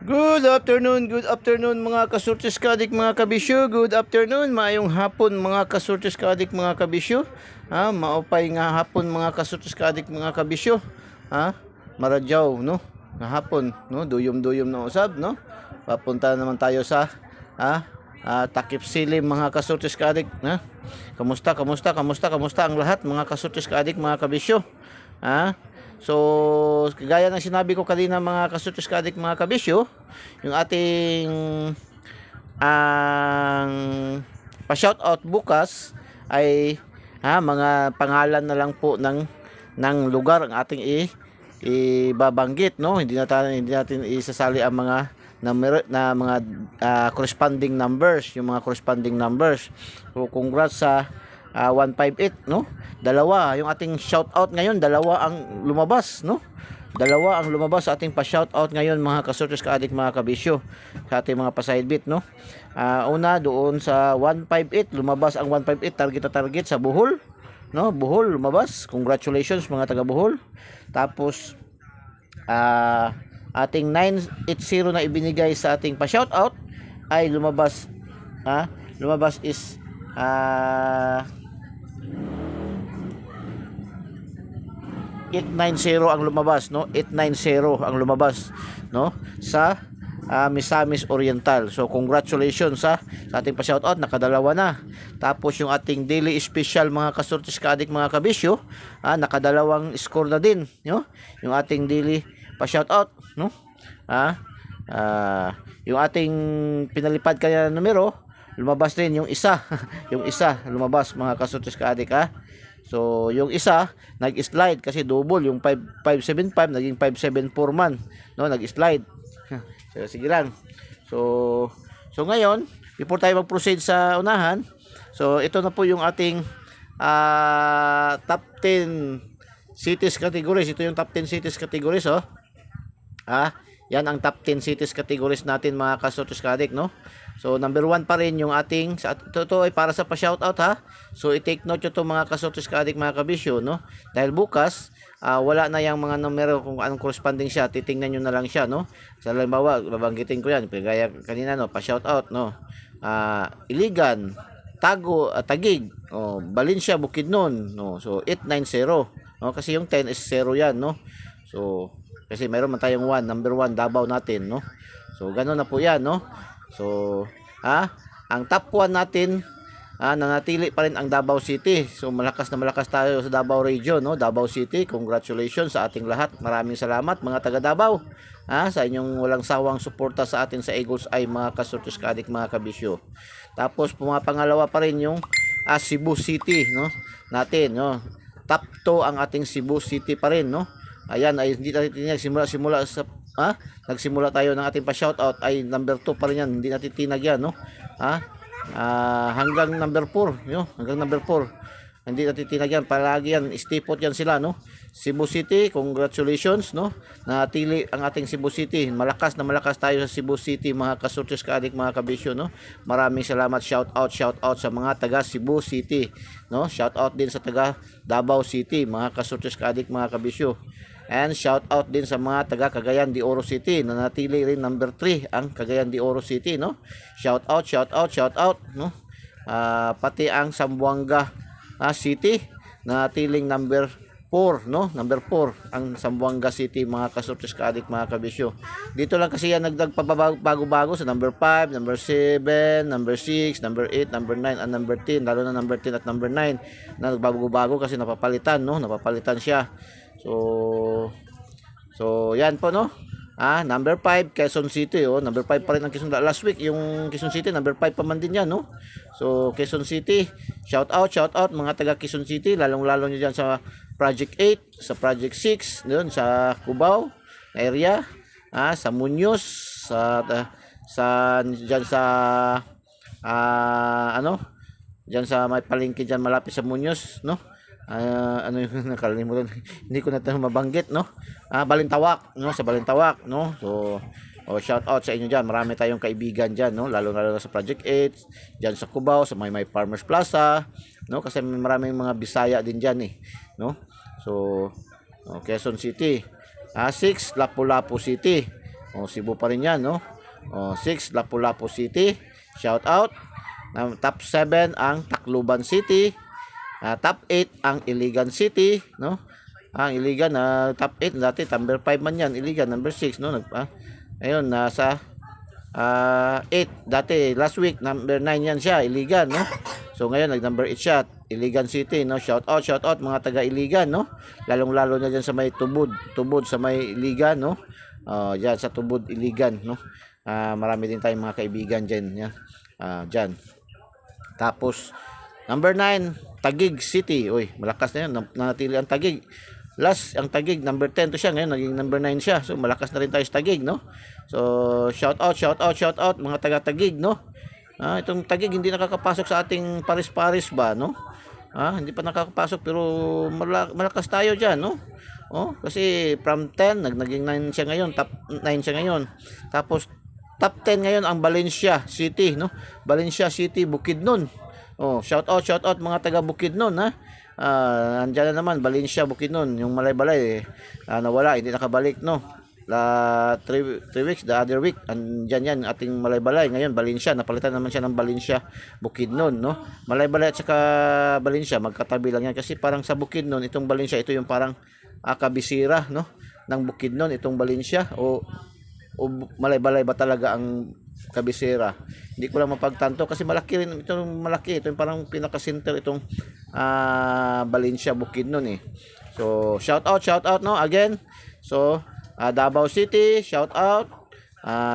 Good afternoon mga kasurtis kadik mga kabisyo. Good afternoon, maayong hapon mga kasurtis kadik mga kabisyo. Maupay nga hapon mga kasurtis kadik mga kabisyo. Maradyaw no, nga hapon no, duyom-duyom na usab no. Papunta naman tayo sa Takip Silim mga kasurtis kadik na. Kamusta ang lahat mga kasurtis kadik mga kabisyo? So, kagaya ng sinabi ko kanina mga kasutos kadik mga kabisyo, yung ating ang pa-shoutout bukas ay mga pangalan na lang po ng lugar ang ating ibabanggit, no? Hindi natin isasali ang mga number na mga corresponding numbers, yung mga corresponding numbers. So, congrats sa 158 no, dalawa yung ating shout out ngayon, dalawa ang lumabas no, dalawa ang lumabas sa ating pa shout out ngayon mga kasurtis kaadik mga kabisyo sa ating mga pa-side bit no. Una doon sa 158 lumabas ang 158 target sa Bohol no, Bohol lumabas, congratulations mga taga Bohol. Tapos ating 980 na ibinigay sa ating pa shout out ay lumabas is 890 ang lumabas no, 890 ang lumabas no sa Misamis Oriental. So congratulations sa ating pa-shoutout, nakadalawa na. Tapos yung ating daily special mga kasurtis kaadik mga kabisyo, nakadalawang score na din no, yung ating daily pa-shoutout no. Yung ating pinalipad kanya numero lumabas din yung isa yung isa lumabas mga kasurtis kaadik So yung isa nag-slide kasi double yung 575 naging 574 man no, nag-slide. So sige lang. So ngayon before tayo mag-proceed sa unahan, so ito na po yung ating top 10 cities categories. Ito yung top 10 cities categories yan ang top 10 cities categories natin mga kasurtis kaadik no. So number 1 pa rin yung ating ito ay para sa pa-shoutout So i-take note nyo to mga kasurtis kaadik mga kabisyo no. Dahil bukas wala na yung mga numero kung anong corresponding siya, titingnan nyo na lang siya no. Sa halimbawa babanggitin ko yan gaya kanina no, pa-shoutout no. Iligan, Tagig, Valencia, Bukidnon no. So 890 no, kasi yung 10 is 0 yan no. So kasi mayroon man tayong number 1 Davao natin no. So ganoon na po yan no. So ang top 1 natin nanatili pa rin ang Davao City. So malakas tayo sa Davao region no, Davao City. Congratulations sa ating lahat. Maraming salamat mga taga Davao sa inyong walang sawang suporta sa atin sa Eagles Eye mga kasurtis kaadik mga kabisyo. Tapos pumapangalawa pa rin yung Cebu City no natin no. Top 2 ang ating Cebu City pa rin no. Ayan ay hindi natin simula sa nagsimula tayo ng ating pa-shoutout ay number 2 pa rin yan, hindi natin tinag yan no. Hanggang number 4 no? Hanggang number 4 hindi natin tinag yan, palagi yan, stipot yan sila no. Cebu City, congratulations no, natili ang ating Cebu City. Malakas tayo sa Cebu City mga kasurtis kaadik mga kabisyo no. Maraming salamat, shout out sa mga taga Cebu City no. Shout out din sa taga Davao City mga kasurtis kaadik mga kabisyo. And shout out din sa mga taga Cagayan de Oro City, nanatili rin number 3 ang Cagayan de Oro City no. Shout out no. Pati ang Zamboanga City nanatiling number 4 no, number 4 ang Zamboanga City mga kasurtis kaadik mga kabisyo. Dito lang kasi yan nagbago-bago sa number 5, number 7, number 6, number 8, number 9 and number 10, lalo na number 10 at number 9 na nagbago-bago kasi napapalitan siya. So yan po no. Number 5 Quezon City number 5 pa rin ang Quezon. Last week yung Quezon City number 5 pa man din yan no. So Quezon City, shout out mga taga Quezon City, lalong-lalo niyo diyan sa Project 8, sa Project 6, doon sa Cubao area, sa Muñoz, diyan sa diyan sa may palengke diyan malapit sa Muñoz no. Ano yung nakalimutan, hindi ko na mabanggit no. Balintawak no, sa Balintawak no. So shout out sa inyo diyan, marami tayong kaibigan diyan no, lalo na sa Project 8 diyan sa Cubao sa may Farmers Plaza no, kasi maraming mga Bisaya din diyan no. So Quezon City, 6 Lapu-Lapu City, Cebu pa rin yan, no? 6, Lapu-Lapu City. Shout out. Top 7 ang Tacloban City. Top 8 ang Iligan City, no? Ang Iligan top 8 dati number 5 man yan, Iligan number 6, no? Ayun, nasa 8 dati, last week number 9 yan siya, Iligan, no? So ngayon nag number 8 siya, Iligan City, no? Shout out mga taga Iligan, no? Lalong-lalo na diyan sa may Tubod sa may Iligan, no? Diyan sa Tubod Iligan, no? Marami din tayong mga kaibigan diyan, yeah. Diyan. Tapos number 9, Taguig City. Uy, malakas na 'yan, nanatili ang Taguig. Last ang Taguig number 10 to siya, ngayon naging number 9 siya. So malakas na rin tayo sa Taguig, no? So shout out mga taga Taguig, no? Itong Taguig hindi nakakapasok sa ating Paris ba, no? Hindi pa nakakapasok pero malakas tayo diyan, no? Kasi from 10 naging 9 siya ngayon, top 9 siya ngayon. Tapos top 10 ngayon ang Valencia City, no? Valencia City, Bukidnon. Shout out mga taga Bukidnon, ha. Andiyan na naman Valencia, Bukidnon, yung Malay-Balay nawala, hindi nakabalik, no. 3 weeks, the other week andyan yan ating Malay-Balay. Ngayon Valencia, napalitan naman siya ng Valencia, Bukidnon, no. Malay-Balay at saka Valencia magkatabi lang yan kasi parang sa Bukidnon itong Valencia, ito yung parang kabisira, no, ng Bukidnon itong Valencia, o Malay-Balay ba talaga ang kabisera. Hindi ko lang mapagtanto kasi malaki rin ito yung parang pinaka-center itong Valencia, Bukidnon, eh. So shout out, no, again. So Davao City, shout out.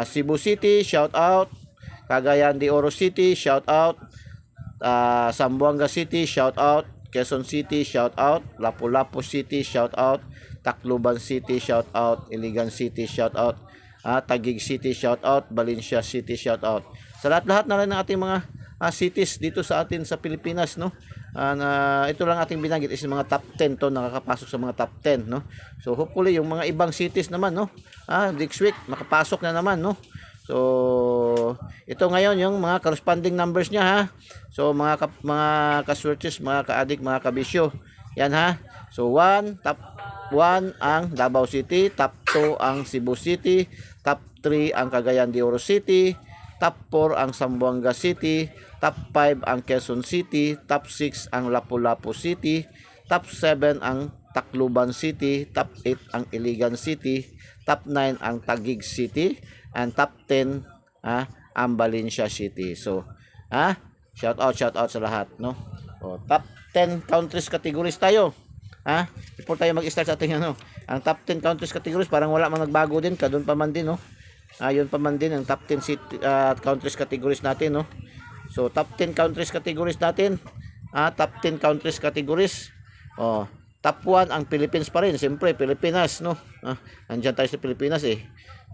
Cebu City, shout out. Cagayan de Oro City, shout out. Zamboanga City, shout out. Quezon City, shout out. Lapu-Lapu City, shout out. Tacloban City, shout out. Iligan City, shout out. Taguig City, shout out. Valencia City, shout out. Sa lahat-lahat na rin ng ating mga cities dito sa atin sa Pilipinas, no. Ito lang ating binanggit is mga top 10 to, nakakapasok sa mga top 10, no. So hopefully yung mga ibang cities naman, no, next week makapasok na naman, no. So ito ngayon yung mga corresponding numbers niya, ha. So mga ka-searches, mga ka-addict, mga kabisyo, yan, ha. So top 1 ang Davao City, top 2 ang Cebu City, top 3 ang Cagayan de Oro City, top 4 ang Zamboanga City, top 5 ang Quezon City, top 6 ang Lapu-Lapu City, top 7 ang Tacloban City, top 8 ang Iligan City, top 9 ang Taguig City, and top 10 ang Valencia City. So, shout out sa lahat, no. Top 10 countries categories tayo. Before tayo mag-start sa ating ang top 10 countries categories, parang wala mang nagbago din, doon pa man din, no. Yun pa man din ang top 10 countries categories natin, no. So top 10 countries categories natin, top 10 countries categories. Top 1 ang Philippines pa rin, siyempre Pilipinas, no. Andiyan tayo sa Pilipinas, eh.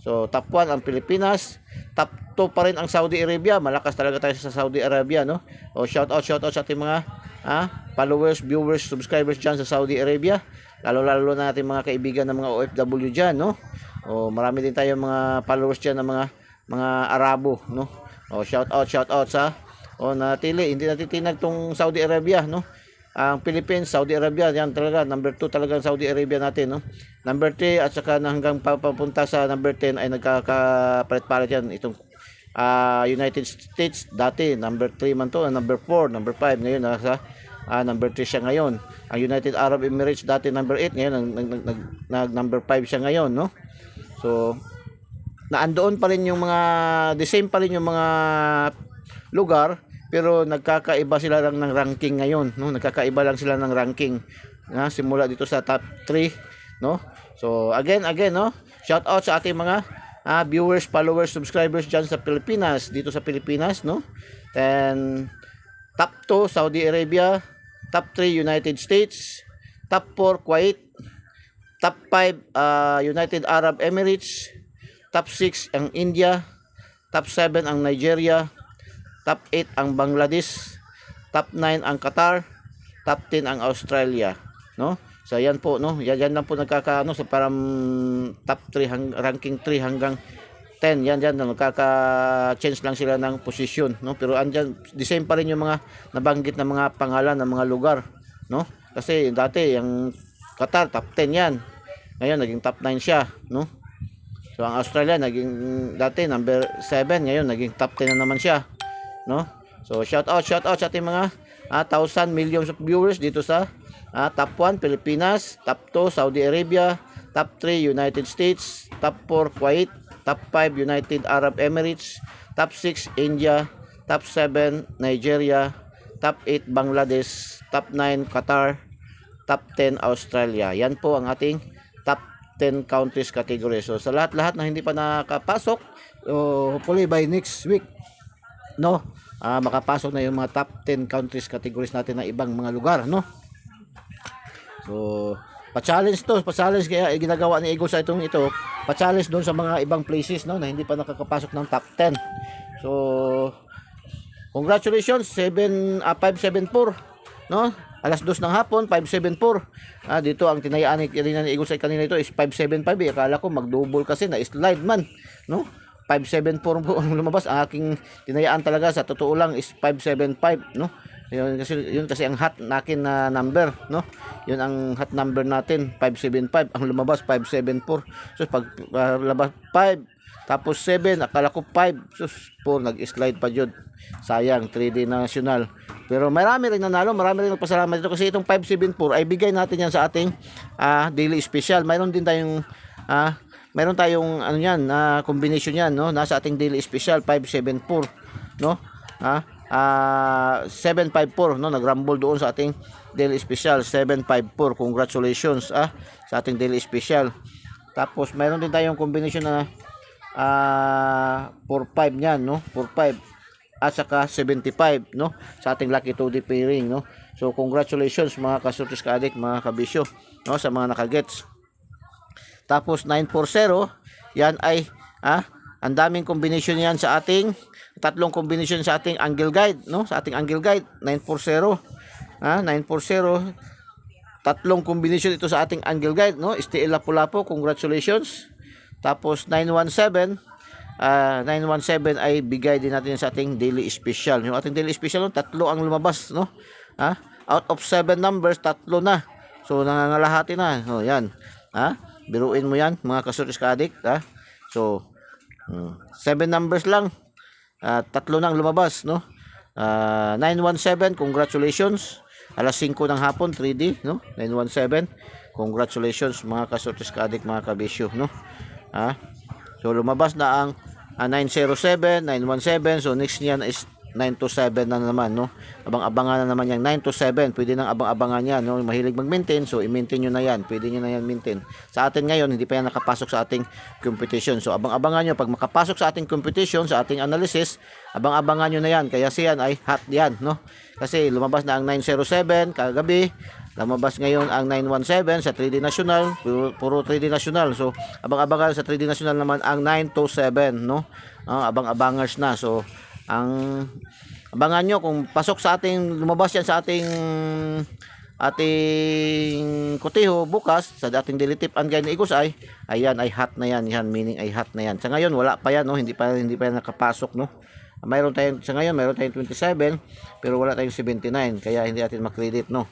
So top 1 ang Pilipinas, top 2 pa rin ang Saudi Arabia. Malakas talaga tayo sa Saudi Arabia, no. Shout out sa ating mga followers, viewers, subscribers dyan sa Saudi Arabia, lalo na natin mga kaibigan ng mga OFW dyan, no. Marami din tayong mga followers dyan ng mga Arabo, no. Shout out sa hindi natin tinag tong Saudi Arabia, no. Ang Philippines, Saudi Arabia, yan talaga number 2 talaga ang Saudi Arabia natin, no. Number 3 at saka hanggang papunta sa number 10 ay nagkakapalit-palit yan itong United States. Dati number 3 man to, number 4, number 5, ngayon nasa number 3 siya ngayon. Ang United Arab Emirates dati number 8, ngayon nag number 5 siya ngayon, no. So naandoon pa rin yung the same pa rin yung mga lugar, pero nagkakaiba sila lang ng ranking ngayon, no. Nagkakaiba lang sila ng ranking, simula dito sa top 3, no. So again, no, shout out sa ating mga viewers, followers, subscribers dyan sa Pilipinas, dito sa Pilipinas, no. And top 2 Saudi Arabia, top 3 United States, top 4 Kuwait, top 5 United Arab Emirates, top 6 ang India, top 7 ang Nigeria, top 8 ang Bangladesh, top 9 ang Qatar, top 10 ang Australia, no. So yan po, no, yan lang po nagkakaano sa parang top 3 ranking 3 hanggang 10, yan nagkaka-change lang sila ng position, no. Pero andyan the same pa rin yung mga nabanggit na mga pangalan ng mga lugar, no. Kasi dati yung Qatar top 10 yan, ngayon naging top 9 siya, no. So ang Australia naging dati number 7, ngayon naging top 10 na naman siya, no? So shout out sa ating mga 1,000 millions of viewers dito sa top 1 Pilipinas, top 2 Saudi Arabia, top 3 United States, top 4 Kuwait, top 5 United Arab Emirates, top 6 India, top 7 Nigeria, top 8 Bangladesh, top 9 Qatar, top 10 Australia. Yan po ang ating top 10 countries category. So sa lahat-lahat na hindi pa nakapasok, hopefully by next week, no, makapasok na yung mga top 10 countries categories natin na ibang mga lugar, no. So pa-challenge kaya ginagawa ni Eagles ito, pa-challenge doon sa mga ibang places, no, na hindi pa nakakapasok ng top 10. So congratulations, 574, no? Alas 2 ng hapon, 574. Dito ang tinayaan ni Eagles ay kanina ito is 575. Akala ko mag-double kasi na slide man, no? 574 po ang lumabas. Ang aking tinayaan talaga sa totoo lang is 575, no? Yun kasi ang hot nakin na number, no? Yun ang hot number natin, 575. Ang lumabas 574. So pag labas 5 tapos 7, akala ko 5. Sus, 4 nag-slide pa jud. Sayang, 3D national. Pero marami rin nanalo, marami rin nagpasalamat dito kasi itong 574 ay bigay natin yan sa ating daily special. Mayroon tayong ano yan, combination yan, no? Nasa ating daily special 574, no? 754, no? Nagrumble doon sa ating daily special 754. Congratulations sa ating daily special. Tapos mayroon din tayong combination na 45 niyan, no? 45 at saka 75, no, sa ating lucky 2D pairing, no. So congratulations mga kasurtis ka-addict, mga kabisyo, no, sa mga nakagets. Tapos 940, yan ay ang daming combination yan sa ating tatlong combination sa ating angle guide, no, sa ating angle guide 940, 940, tatlong combination ito sa ating angle guide, no. STL Lapu-Lapu, congratulations. Tapos 917 ay bigay din natin sa ating daily special. Yung ating daily special, no, tatlo ang lumabas, no. Out of 7 numbers, tatlo na. So nangangalahati na. So yan. Biruin mo yan mga kasurtis ka-addict, So 7 numbers lang. Tatlo nang lumabas, no. 917, congratulations. Alas 5 ng hapon, 3D, no. 917. Congratulations mga kasurtis ka-addict, mga kabisyo, no. So lumabas na ang 907, 917. So next niyan is 927 na naman, no. Abang-abangan na naman yung 927. Pwede nang abang-abangan yan, no. Mahilig mag-maintain, so i-maintain nyo na yan. Pwede nyo na yan maintain. Sa atin ngayon, hindi pa yan nakapasok sa ating competition. So abang-abangan nyo pag makapasok sa ating competition, sa ating analysis, abang-abangan nyo na yan. Kaya siyan ay hot yan, no. Kasi lumabas na ang 907 kagabi. Lumabas ngayon ang 917 sa 3D National, puro 3D National. So abang-abangan sa 3D National naman ang 927, no. Abang-abangers na. So ang abangan nyo kung pasok sa ating, lumabas yan sa ating koteho bukas sa dating daily tip and guide ni Eagles ay ayan ay hot na yan, meaning ay hot na yan. Sa ngayon wala pa yan, no, hindi pa yan nakapasok, no. Mayroon tayong sa ngayon, mayroon tayong 27 pero wala tayong 79, kaya hindi natin makredit, no.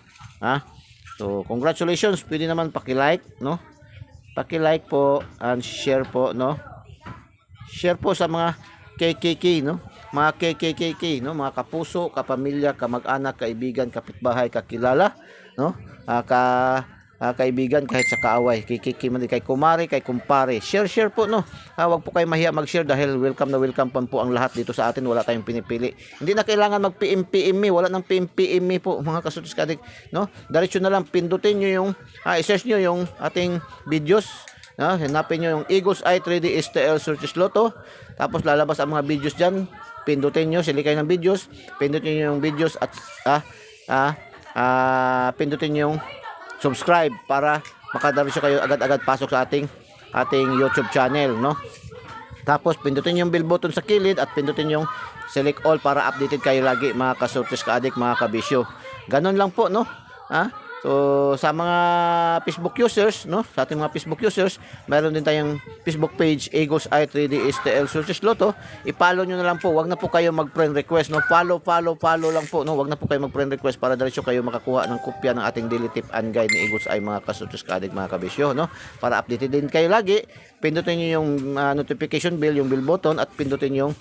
So congratulations, pwede naman paki-like, no. Paki-like po and share po, no. Share po sa mga KKK, no. Mga KKK, no, mga kapuso, kapamilya, kamag-anak, kaibigan, kapitbahay, kakilala, no. Kaibigan kahit sa kaaway, KKK man, kay kumare, kay kumpare. Share po, no. Wag po kayo mahiya mag-share dahil welcome na welcome po ang lahat dito sa atin. Wala tayong pinipili. Hindi na kailangan mag-PM wala nang PM po mga kasurtis ka-addict, no. Diretso na lang pindutin niyo yung i-search niyo yung ating videos. Hanapin nyo yung Eagles Eye 3D STL Searches Lotto. Tapos lalabas ang mga videos dyan. Pindutin nyo, silikay ng videos. Pindutin nyo yung videos at pindutin nyo yung subscribe para makadiretso kayo agad-agad pasok sa ating YouTube channel, no. Tapos pindutin yung bell button sa kilid at pindutin yung select all para updated kayo lagi mga kasurtis ka-addict, mga kabisyo. Ganun lang po, no. So sa mga Facebook users, no, sa ating mga Facebook users, mayroon din tayong Facebook page Eagles Eye 3D STL Sortes Lotto. I-follow nyo na lang po. Wag na po kayo mag-friend request, no. Follow lang po, no. Wag na po kayo mag-friend request para diretso kayo makakuha ng kopya ng ating daily tip and guide ni Eagles Eye, mga kasortes kaadik, mga kabisyo, no. Para updated din kayo lagi, pindutin niyo yung notification bell, yung bell button, at pindutin yung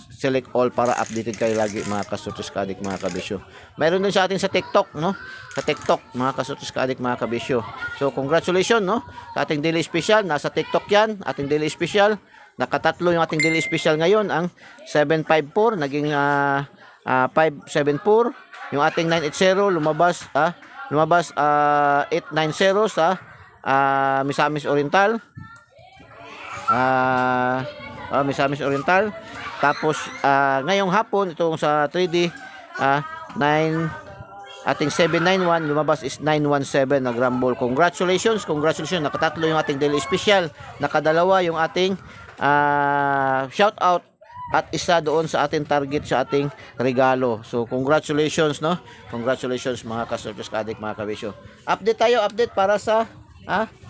select all para updated kayo lagi, mga kasortes kaadik, mga kabisyo. Mayroon din sa atin sa TikTok, no. Sa TikTok, mga kasortes kaadik, mga kabisyo. So congratulations, no, sa ating daily special. Nasa TikTok yan, ating daily special. Nakatatlo yung ating daily special ngayon, ang 754 naging 574. Yung ating 980 lumabas 890 sa Misamis Oriental. Misamis Oriental. Tapos ngayong hapon itong sa 3D ating 791 lumabas is 917 na grumble. Congratulations. Nakatatlo yung ating daily special, nakadalawa yung ating shout out, at isa doon sa ating target sa ating regalo. So congratulations, no. Congratulations, mga kasortes kaadik, mga kabisyo. Update para sa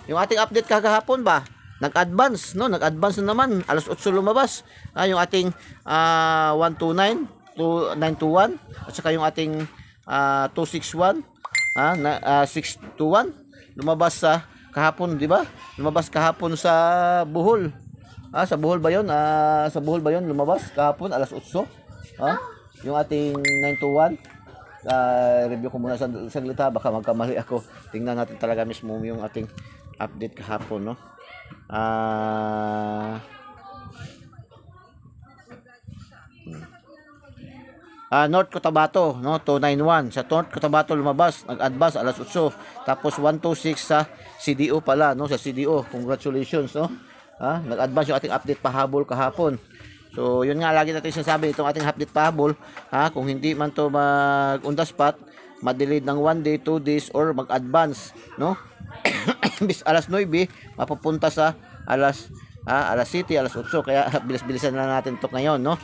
yung ating update kagahapon ba. Nag-advance, no? Nag-advance na naman. Alas 8 lumabas. Yung ating 129 to 921 at saka yung ating 261 621 lumabas sa kahapon, di ba? Lumabas kahapon sa Bohol. Sa Bohol ba 'yon? Sa Bohol ba 'yon lumabas kahapon alas 8? Yung ating 921. Review ko muna sa salita, baka magkamali ako. Tingnan natin talaga mismo yung ating update kahapon, no. North Cotabato, no, 291 sa North Cotabato lumabas, nag-advance alas 8. Tapos 126 sa CDO pala, no, sa CDO. Congratulations, no. Nag-advance yung ating update pahabol kahapon. So yun nga, lagi natin sinasabi itong ating update pahabol, kung hindi man to mag on the spot, ma-delay ng 1 day, 2 days, or mag-advance, no. Bis alas 9 mapupunta sa alas City, alas 8. Kaya bilis-bilisan na natin ito ngayon, no.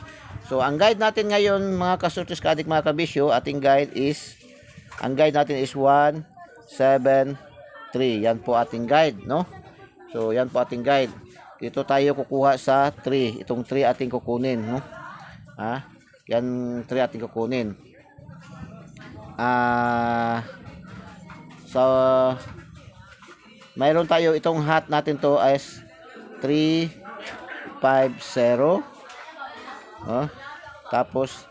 So ang guide natin ngayon, mga kasortes kaadik, mga kabisyo, ang guide natin is 173. Yan po ating guide, no. So yan po ating guide. Dito tayo kukuha sa 3. Itong 3 ating kukunin, no. Yan 3 ating kukunin. So mayroon tayo itong hat natin to as 350. Tapos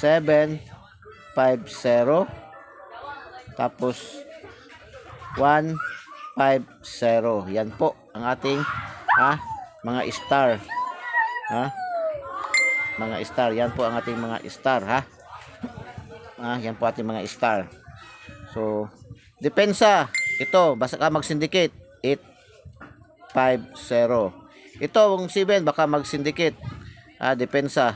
750. Tapos 150. Yan po ang ating mga star. Mga star. Yan po ang ating mga star, yan po ating mga star. So depensa ito, basta ka mag-syndicate 850. Ito ang 7 baka mag-syndicate, depensa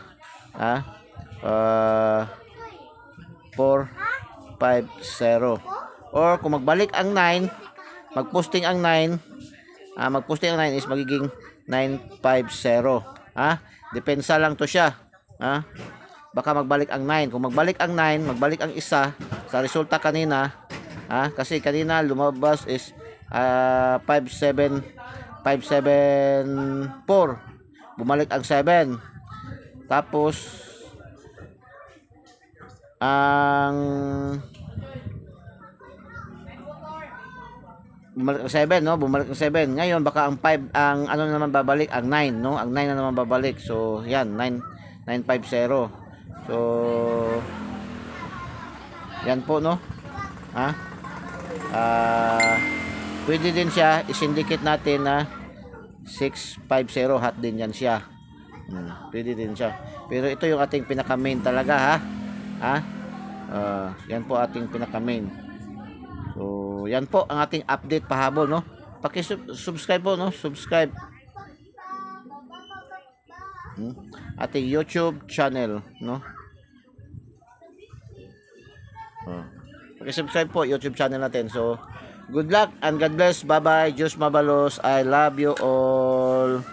450. Or kung magbalik ang 9, magposting ang 9, is magiging 950. Depensa lang to siya. Baka magbalik ang 9. Kung magbalik ang 9, magbalik ang isa sa resulta kanina, kasi kanina lumabas is 574. Bumalik ang 7. Tapos ang bumalik ang 7, no? Bumalik ang 7. Ngayon baka ang 5, ang ano naman babalik, ang 9, no? Ang 9 na naman babalik. So yan, 950. So yan po, no. Pwede din siya i-syndicate natin na 650 hat din yan siya. Pwede din siya. Pero ito yung ating pinaka main talaga, yan po ating pinaka main. So yan po ang ating update pahabol, no. Paki-subscribe po, no. Subscribe ating YouTube channel, no. Paki-subscribe po YouTube channel natin. So good luck and God bless. Bye bye. Diyos mabalos. I love you all.